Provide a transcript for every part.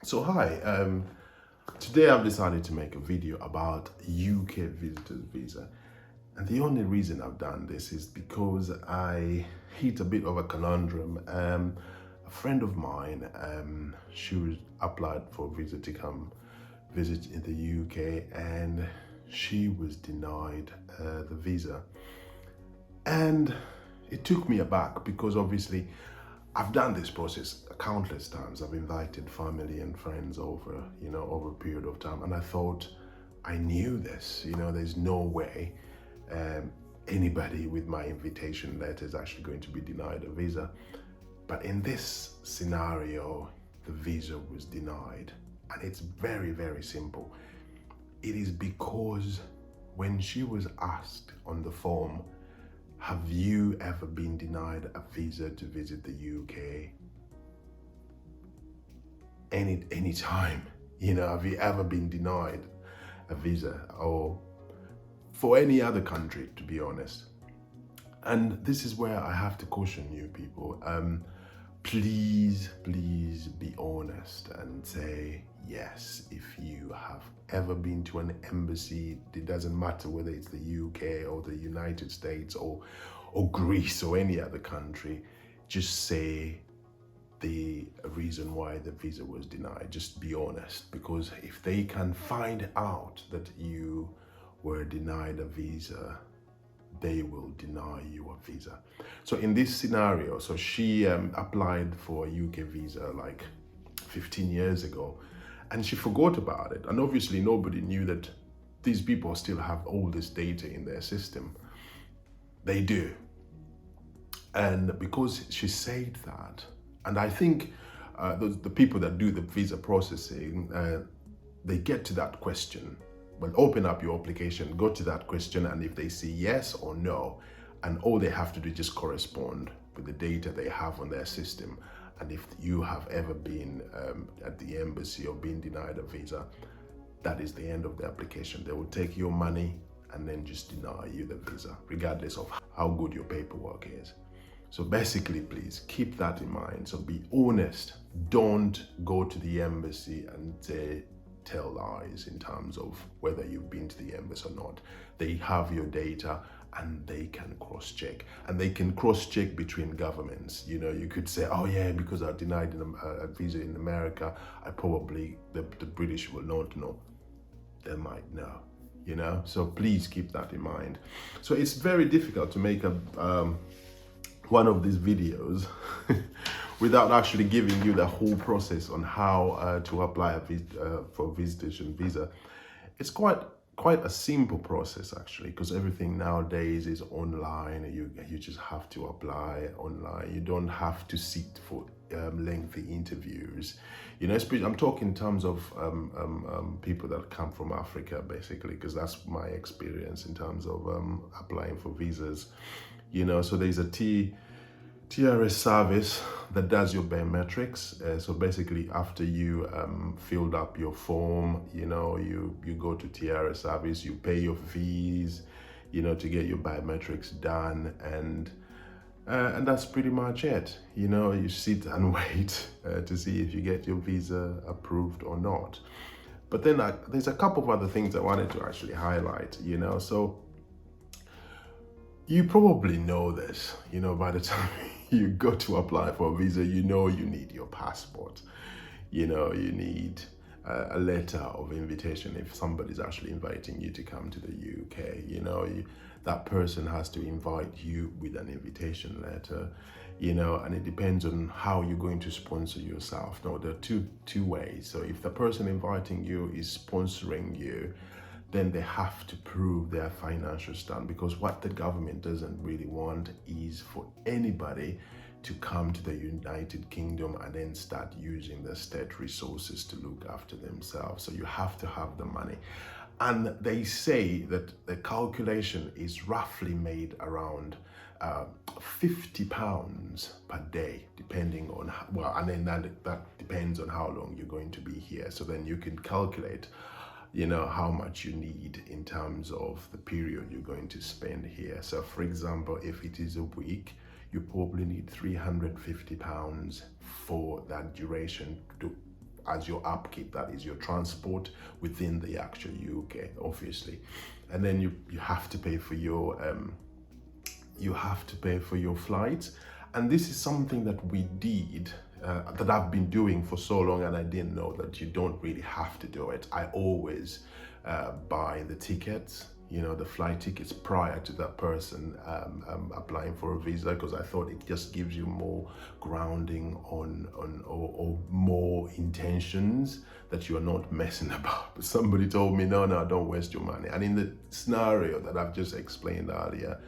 So hi, today I've decided to make a video about UK visitors visa. And the only reason I've done this is because I hit a bit of a conundrum. A friend of mine, she applied for a visa to come visit in the UK and she was denied the visa. And it took me aback because obviously I've done this process countless times. I've invited family and friends over, over a period of time. And I thought I knew this, there's no way anybody with my invitation letter is actually going to be denied a visa. But in this scenario, the visa was denied. And it's very, very simple. It is because when she was asked on the form, have you ever been denied a visa to visit the UK? Any time, have you ever been denied a visa or for any other country, to be honest? And this is where I have to caution you people. Please be honest and say yes if you have ever been to an embassy. It doesn't matter whether it's the UK or the United States or Greece or any other country. Just say the reason why the visa was denied. Just be honest, because if they can find out that you were denied a visa, they will deny you a visa. So in this scenario, so she applied for a UK visa like 15 years ago and she forgot about it. And obviously nobody knew that these people still have all this data in their system. They do. And because she said that, and I think the people that do the visa processing, they get to that question. Well, open up your application, go to that question, and if they say yes or no, and all they have to do is just correspond with the data they have on their system. And if you have ever been at the embassy or been denied a visa, that is the end of the application. They will take your money and then just deny you the visa, regardless of how good your paperwork is. So basically, please keep that in mind. So be honest. Don't go to the embassy and tell lies in terms of whether you've been to the embassy or not. They have your data and they can cross-check, and they can cross-check between governments. You could say, oh yeah, because I denied a visa in America, I probably, the British will not know. They might know, so please keep that in mind. So it's very difficult to make one of these videos without actually giving you the whole process on how to apply for a visitation visa. It's quite a simple process actually, because everything nowadays is online. You just have to apply online. You don't have to sit for lengthy interviews. Especially I'm talking in terms of people that come from Africa, basically, because that's my experience in terms of applying for visas. So there's a TRS service that does your biometrics. So basically, after you filled up your form, you go to TRS service, you pay your fees, to get your biometrics done, and that's pretty much it. You sit and wait to see if you get your visa approved or not. But then there's a couple of other things I wanted to actually highlight. So you probably know this, by the time you go to apply for a visa, you need your passport. You need a letter of invitation if somebody's actually inviting you to come to the UK. That person has to invite you with an invitation letter, and it depends on how you're going to sponsor yourself. Now, there are two ways. So if the person inviting you is sponsoring you, then they have to prove their financial stand, because what the government doesn't really want is for anybody to come to the United Kingdom and then start using the state resources to look after themselves. So you have to have the money. And they say that the calculation is roughly made around £50 per day, depending on, and then that depends on how long you're going to be here. So then you can calculate how much you need in terms of the period you're going to spend here. So for example, if it is a week, you probably need £350 for that duration to as your upkeep, that is your transport within the actual UK, obviously. And then you have to pay for your flights. And this is something that we did, that I've been doing for so long, and I didn't know that you don't really have to do it. I always buy the tickets, the flight tickets prior to that person applying for a visa, because I thought it just gives you more grounding or more intentions that you're not messing about. But somebody told me, no, don't waste your money. And in the scenario that I've just explained earlier,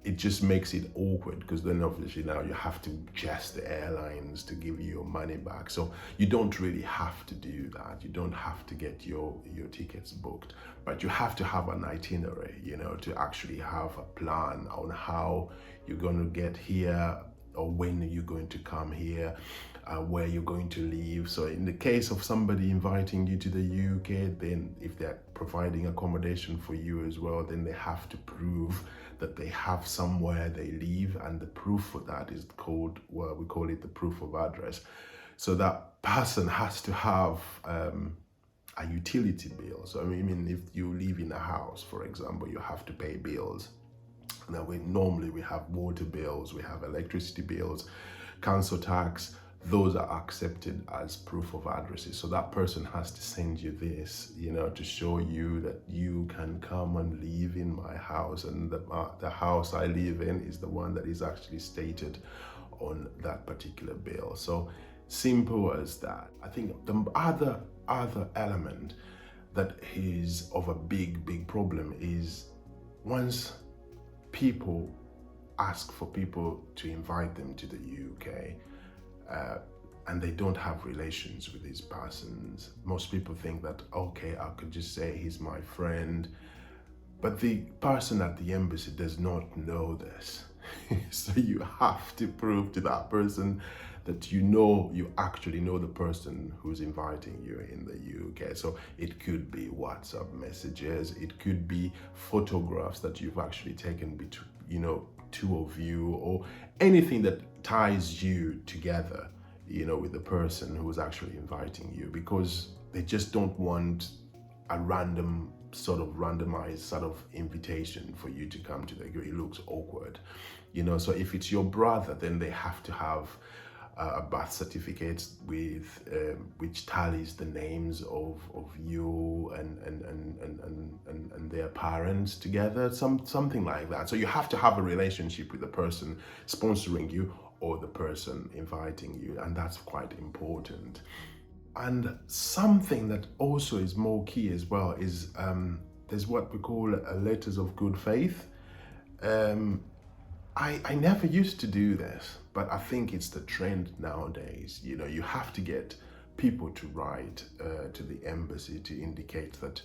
it just makes it awkward, because then obviously now you have to chase the airlines to give you your money back. So you don't really have to do that. You don't have to get your tickets booked, but you have to have an itinerary, to actually have a plan on how you're going to get here, or when you're going to come here, where you're going to live. So in the case of somebody inviting you to the UK, then if they're providing accommodation for you as well, then they have to prove that they have somewhere they live, and the proof for that is called, well, we call it the proof of address. So that person has to have a utility bill. So I mean, if you live in a house, for example, you have to pay bills. Now normally we have water bills, we have electricity bills, council tax. Those are accepted as proof of addresses. So that person has to send you this, to show you that you can come and live in my house, and the house I live in is the one that is actually stated on that particular bill. So simple as that. I think the other element that is of a big problem is once people ask for people to invite them to the UK, and they don't have relations with these persons. Most people think that, okay, I could just say he's my friend, but the person at the embassy does not know this. So you have to prove to that person that you actually know the person who's inviting you in the UK. So it could be WhatsApp messages, it could be photographs that you've actually taken between, two of you, or anything that ties you together, with the person who's actually inviting you, because they just don't want a randomized sort of invitation for you to come to the UK. It looks awkward, so if it's your brother, then they have to have a birth certificate with which tallies the names of you and their parents together, something like that. So you have to have a relationship with the person sponsoring you or the person inviting you, and that's quite important. And something that also is more key as well is there's what we call letters of good faith. I never used to do this, but I think it's the trend nowadays. You have to get people to write to the embassy to indicate that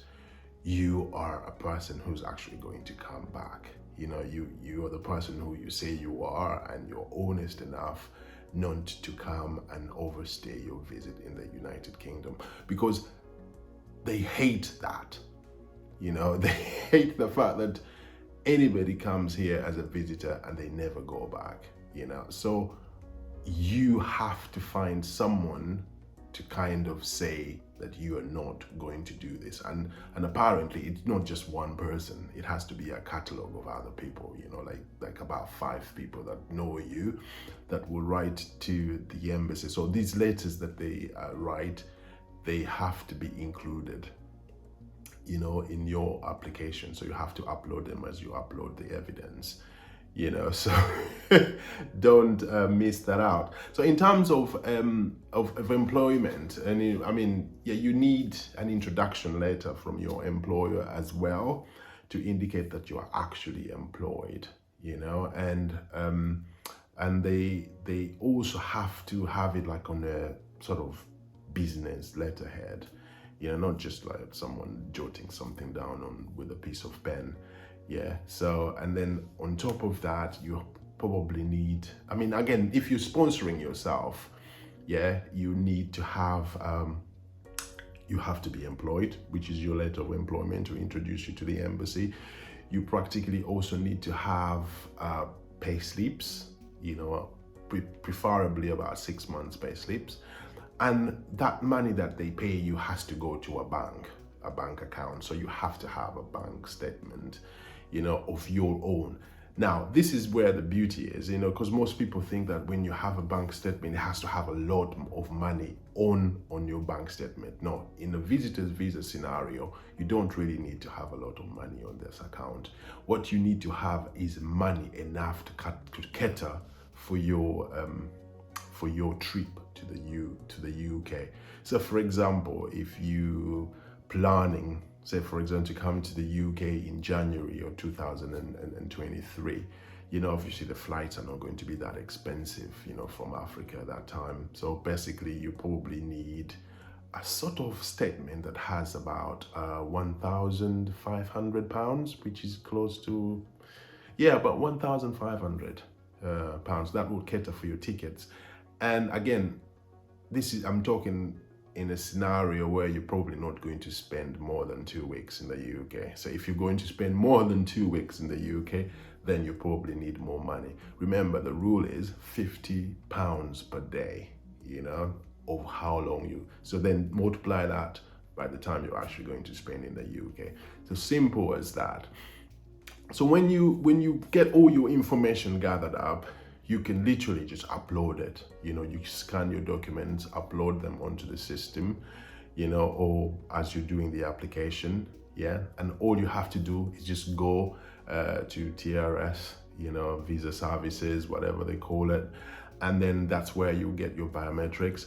you are a person who's actually going to come back. You are the person who you say you are, and you're honest enough not to come and overstay your visit in the United Kingdom, because they hate that. They hate the fact that anybody comes here as a visitor and they never go back, So you have to find someone to kind of say that you are not going to do this. And apparently it's not just one person. It has to be a catalogue of other people, like about 5 people that know you that will write to the embassy. So these letters that they write, they have to be included, in your application. So you have to upload them as you upload the evidence, so don't miss that out. So in terms of employment, and you need an introduction letter from your employer as well to indicate that you are actually employed, and they also have to have it like on a sort of business letterhead, not just like someone jotting something down with a piece of pen. So, and then on top of that, you probably need, again, if you're sponsoring yourself, you need to have, you have to be employed, which is your letter of employment to introduce you to the embassy. You practically also need to have pay slips, preferably about 6 months pay slips. And that money that they pay you has to go to a bank account. So you have to have a bank statement, of your own. Now, this is where the beauty is, because most people think that when you have a bank statement, it has to have a lot of money on your bank statement. No, in a visitor's visa scenario, you don't really need to have a lot of money on this account. What you need to have is money enough to cater for your trip to the UK. So for example, if you planning, say for example, to come to the UK in January of 2023, obviously the flights are not going to be that expensive, from Africa at that time. So basically you probably need a sort of statement that has about £1,500, which is close to, about £1,500 pounds. That will cater for your tickets. And again, I'm talking in a scenario where you're probably not going to spend more than 2 weeks in the UK. So if you're going to spend more than 2 weeks in the UK, then you probably need more money. Remember, the rule is £50 per day, of how long so then multiply that by the time you're actually going to spend in the UK. So simple as that. So when you get all your information gathered up, you can literally just upload it. You scan your documents, upload them onto the system, or as you're doing the application, and all you have to do is just go to TRS, visa services, whatever they call it, and then that's where you get your biometrics,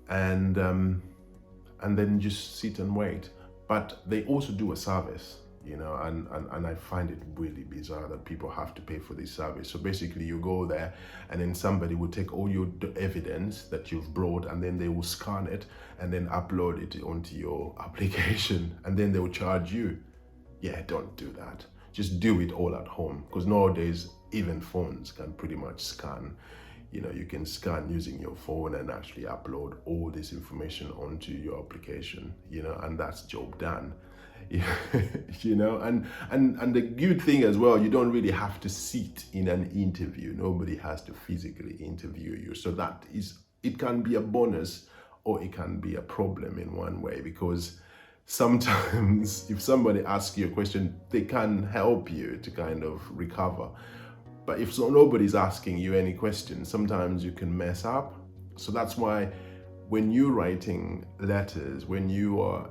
and then just sit and wait. But they also do a service, and I find it really bizarre that people have to pay for this service. So basically you go there and then somebody will take all your evidence that you've brought, and then they will scan it and then upload it onto your application, and then they will charge you. Don't do that. Just do it all at home, because nowadays even phones can pretty much scan. You can scan using your phone and actually upload all this information onto your application, and that's job done. And the good thing as well, you don't really have to sit in an interview. Nobody has to physically interview you. So it can be a bonus, or it can be a problem in one way, because sometimes if somebody asks you a question, they can help you to kind of recover. But if nobody's asking you any questions, sometimes you can mess up. So that's why when you're writing letters, when you are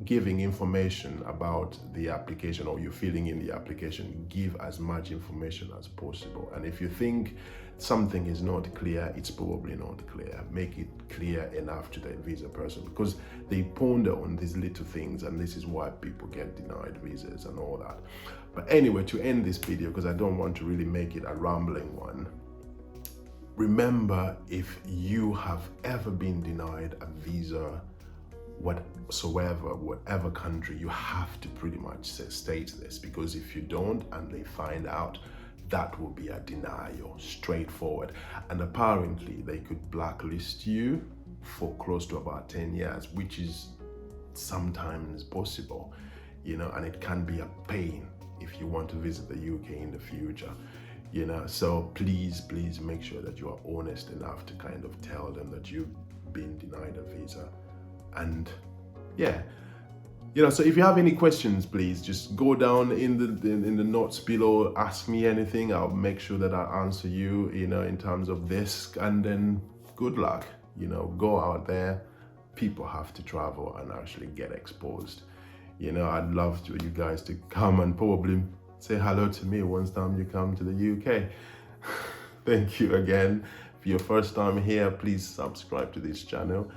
giving information about the application, or you're filling in the application, give as much information as possible. And if you think something is not clear, it's probably not clear. Make it clear enough to the visa person, because they ponder on these little things, and this is why people get denied visas and all that. But anyway, to end this video, because I don't want to really make it a rambling one, remember, if you have ever been denied a visa whatsoever, whatever country, you have to pretty much state this, because if you don't and they find out, that will be a denial, straightforward. And apparently they could blacklist you for close to about 10 years, which is sometimes possible, and it can be a pain if you want to visit the UK in the future. So please make sure that you are honest enough to kind of tell them that you've been denied a visa. And so if you have any questions, please just go down in the notes below, ask me anything. I'll make sure that I answer you, in terms of this. And then good luck, go out there. People have to travel and actually get exposed. I'd love you guys to come and probably say hello to me once time you come to the UK. Thank you again. If you're first time here, please subscribe to this channel.